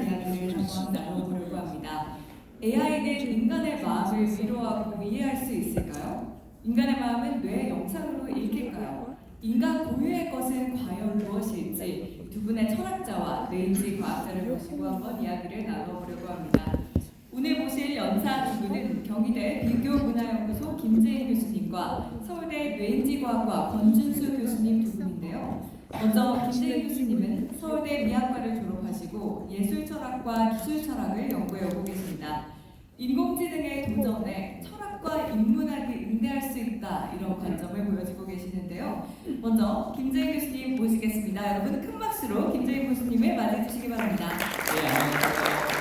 이야기를 한번 나눠보려고 합니다. AI는 인간의 마음을 위로하고 이해할 수 있을까요? 인간의 마음은 뇌 영상으로 읽힐까요? 인간 고유의 것은 과연 무엇일지 두 분의 철학자와 뇌인지 과학자를 모시고 한번 이야기를 나눠보려고 합니다. 오늘 모실 연사 두 분은 경희대 비교문화연구소 김재인 교수님과 서울대 뇌인지과학과 권준수 교수님 두 분인데요. 먼저 김재인 교수님은 서울대 미학과를 졸업하시고 예술철학과 기술철학을 연구해오고 계십니다. 인공지능의 도전에 철학과 인문학이 응대할 수 있다, 이런 관점을 보여주고 계시는데요. 먼저 김재인 교수님 모시겠습니다. 여러분 큰 박수로 김재인 교수님을 맞이해 주시기 바랍니다. 네, 안녕하세요.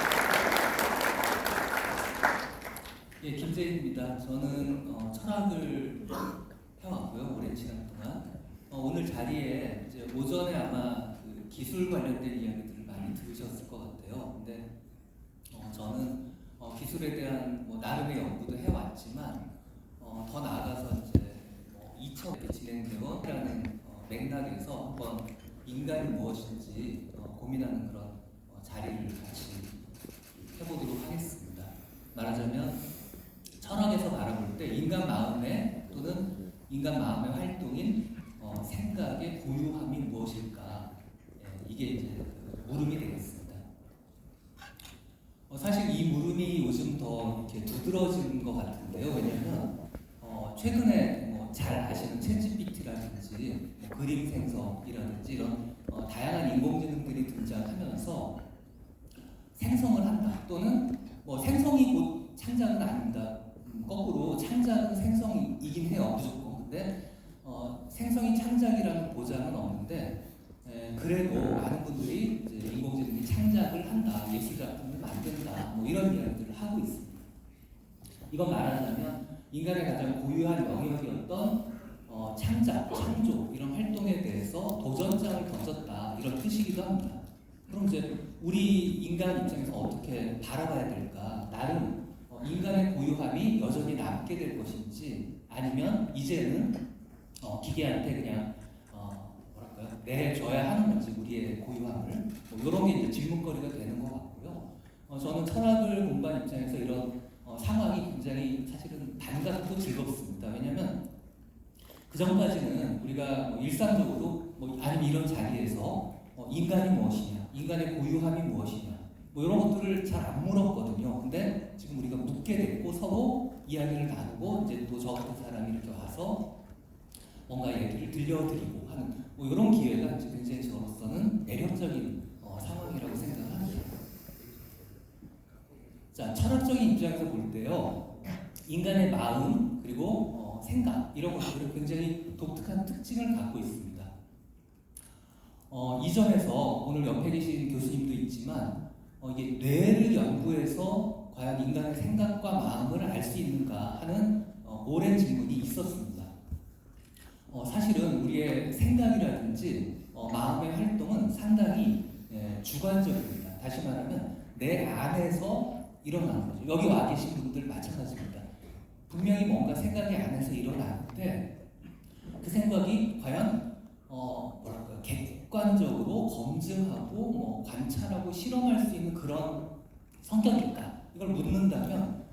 예, 김재인입니다. 저는 철학을 해왔고요, 오랜 시간 동안. 오늘 자리에 이제 오전에 아마 그 기술 관련된 이야기들을 많이 들으셨을 것 같아요. 근데 저는 기술에 대한 나름의 연구도 해왔지만 더 나아가서 이제 2000에 진행되어라는 맥락에서 한번 인간이 무엇인지 고민하는 그런 자리를 같이 해보도록 하겠습니다. 말하자면 철학에서 바라볼 때 인간 마음의 또는 인간 마음의 활동인 생각의 고유함이 무엇일까? 이게 이제 물음이 되겠습니다. 사실 이 물음이 요즘 더 이렇게 두드러진 것 같은데요. 왜냐하면 최근에 잘 아시는 챗GPT라든지 그림 생성이라든지 이런 다양한 인공지능들이 등장하면서 생성을 한다 또는 생성이 곧 창작은 아닙니다. 거꾸로 창작은 생성이긴 해요, 무조건. 근데 생성이 창작이라는 보장은 없는데 그래도 많은 분들이 이제 인공지능이 창작을 한다, 예술작품을 만든다, 이런 이야기들을 하고 있습니다. 이건 말하자면 인간의 가장 고유한 영역이었던 창작, 창조 이런 활동에 대해서 도전장을 던졌다, 이런 뜻이기도 합니다. 그럼 이제 우리 인간 입장에서 어떻게 바라봐야 될까? 나름 인간의 고유함이 여전히 남게 될 것인지, 아니면 이제는 기계한테 그냥 내줘야 하는 건지, 우리의 고유함을 이런 게 이제 질문거리가 되는 것 같고요. 저는 철학을 공부한 입장에서 이런 상황이 굉장히 사실은 반갑고 즐겁습니다. 왜냐하면 그 전까지는 우리가 일상적으로 아니면 이런 자리에서 인간이 무엇이냐, 인간의 고유함이 무엇이냐, 이런 것들을 잘 안 물었거든요. 근데 지금 우리가 묻게 됐고 서로 이야기를 나누고 이제 또 저 같은 사람이 이렇게 와서 뭔가 얘기를 들려드리고 하는 이런 기회가 이제 굉장히 저로서는 매력적인 상황이라고 생각합니다. 자, 철학적인 입장에서 볼 때요, 인간의 마음 그리고 생각 이런 것들은 굉장히 독특한 특징을 갖고 있습니다. 이 점에서 오늘 옆에 계신 교수님도 있지만 이게 뇌를 연구해서 과연 인간의 생각과 마음을 알 수 있는가 하는 오랜 질문이 있었습니다. 사실은 우리의 생각이라든지 마음의 활동은 상당히 주관적입니다. 다시 말하면 내 안에서 일어나는 거죠. 여기 와 계신 분들 마찬가지입니다. 분명히 뭔가 생각이 안에서 일어나는데 그 생각이 과연 객관적으로 검증하고 관찰하고 실험할 수 있는 그런 성격일까? 이걸 묻는다면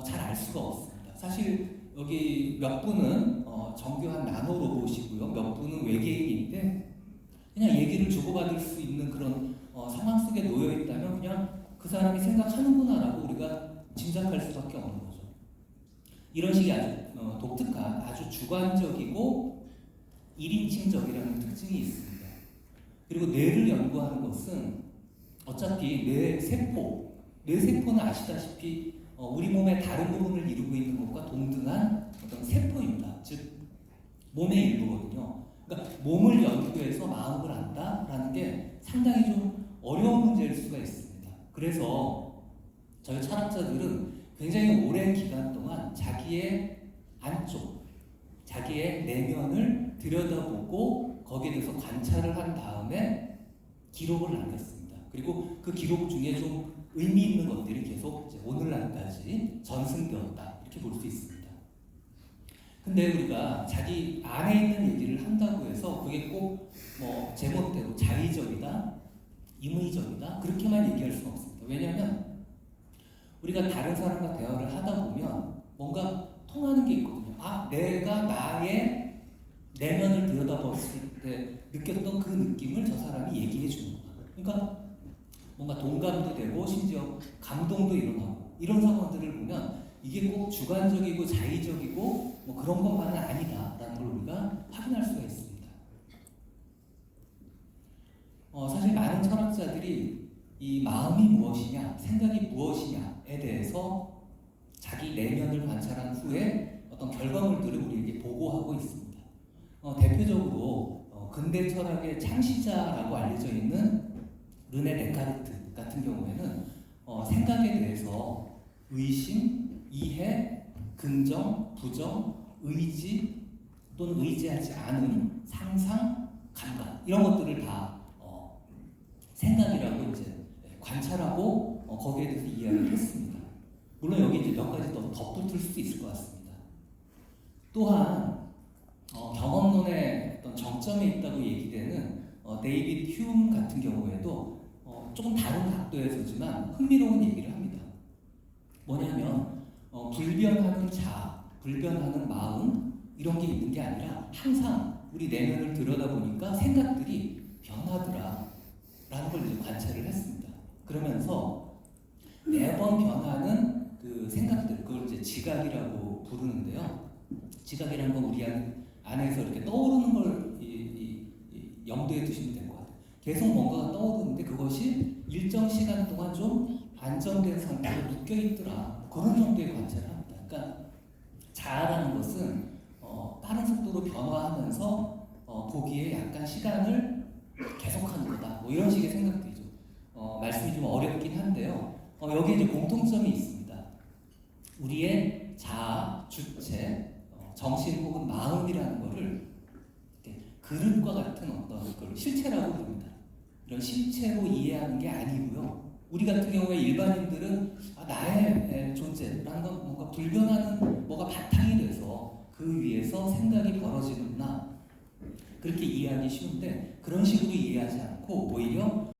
잘 알 수가 없습니다. 사실 여기 몇 분은 정교한 나노 로봇이고요, 몇 분은 외계인인데 그냥 얘기를 주고받을 수 있는 그런 상황 속에 놓여 있다면 그냥 그 사람이 생각하는구나라고 우리가 짐작할 수밖에 없는 거죠. 이런 식의 아주 독특한, 아주 주관적이고 1인칭적이라는 특징이 있습니다. 그리고 뇌를 연구하는 것은 어차피 뇌세포는 아시다시피 우리 몸의 다른 부분을 이루고 있는 것과 동등한 어떤 세포입니다. 즉 몸의 일부거든요. 그러니까 몸을 연구해서 마음을 안다라는 게 상당히 좀 어려운 문제일 수가 있습니다. 그래서 저희 철학자들은 굉장히 오랜 기간 동안 자기의 안쪽, 자기의 내면을 들여다보고 거기에 대해서 관찰을 한 다음에 기록을 남겼습니다. 그리고 그 기록 중에 좀 의미 있는 것들이 계속 이제 오늘날까지 전승되었다, 이렇게 볼 수 있습니다. 근데 우리가 자기 안에 있는 얘기를 한다고 해서 그게 꼭 제멋대로 자의적이다, 임의적이다 그렇게만 얘기할 수는 없습니다. 왜냐하면 우리가 다른 사람과 대화를 하다 보면 뭔가 통하는 게 있거든요. 내가 나의 내면을 들여다봤을 때 느꼈던 그 느낌을 저 사람이 얘기해 주는 거야. 그러니까 뭔가 동감도 되고 심지어 감동도 일어나고 이런 상황들을 보면 이게 꼭 주관적이고 자의적이고 뭐 그런 것만은 아니다라는 걸 우리가 확인할 수가 있습니다. 사실 많은 철학자들이 이 마음이 무엇이냐, 생각이 무엇이냐에 대해서 자기 내면을 관찰한 후에 어떤 결과물들을 우리에게 보고하고 있습니다. 대표적으로 근대 철학의 창시자라고 알려져 있는 르네 데카르트 같은 경우에는 생각에 대해서 의심, 이해, 긍정, 부정, 의지 또는 의지하지 않음, 상상, 감각 이런 것들을 다 생각이라고 이제 관찰하고 거기에 대해서 이야기를 했습니다. 물론 여기 이제 몇 가지 더 덧붙일 수도 있을 것 같습니다. 또한 경험론의 어떤 정점에 있다고 얘기되는 데이비드 휴움 같은 경우에도 조금 다른 각도에서지만 흥미로운 얘기를 합니다. 뭐냐면 불변하는 자아, 불변하는 마음 이런 게 있는 게 아니라 항상 우리 내면을 들여다보니까 생각들이 변하더라 라는 걸 이제 관찰을 했습니다. 그러면서 매번 변하는 그 생각들, 그걸 이제 지각이라고 부르는데요. 지각이라는 건 우리 안에서 이렇게 떠오르는 걸 염두에 두시면 될 것 같아요. 계속 뭔가가 떠오르는데 그것이 일정 시간 동안 좀 안정된 상태로 묶여있더라. 그런 정도의 관찰을 합니다. 그러니까 자아라는 것은 빠른 속도로 변화하면서 보기에 약간 시간을 계속하는 거다. 뭐 이런 식의 생각들이죠. 말씀이 좀 어렵긴 한데요. 여기에 이제 공통점이 있습니다. 우리의 자아, 주체, 정신 혹은 마음이라는 것을 그릇과 같은 어떤 걸 실체라고 부릅니다. 이런 실체로 이해하는 게 아니고요. 우리 같은 경우에 일반인들은 나의 존재라는 건 뭔가 불변하는 뭐가 바탕이 돼서 그 위에서 생각이 벌어지는구나 그렇게 이해하기 쉬운데 그런 식으로 이해하지 않고 오히려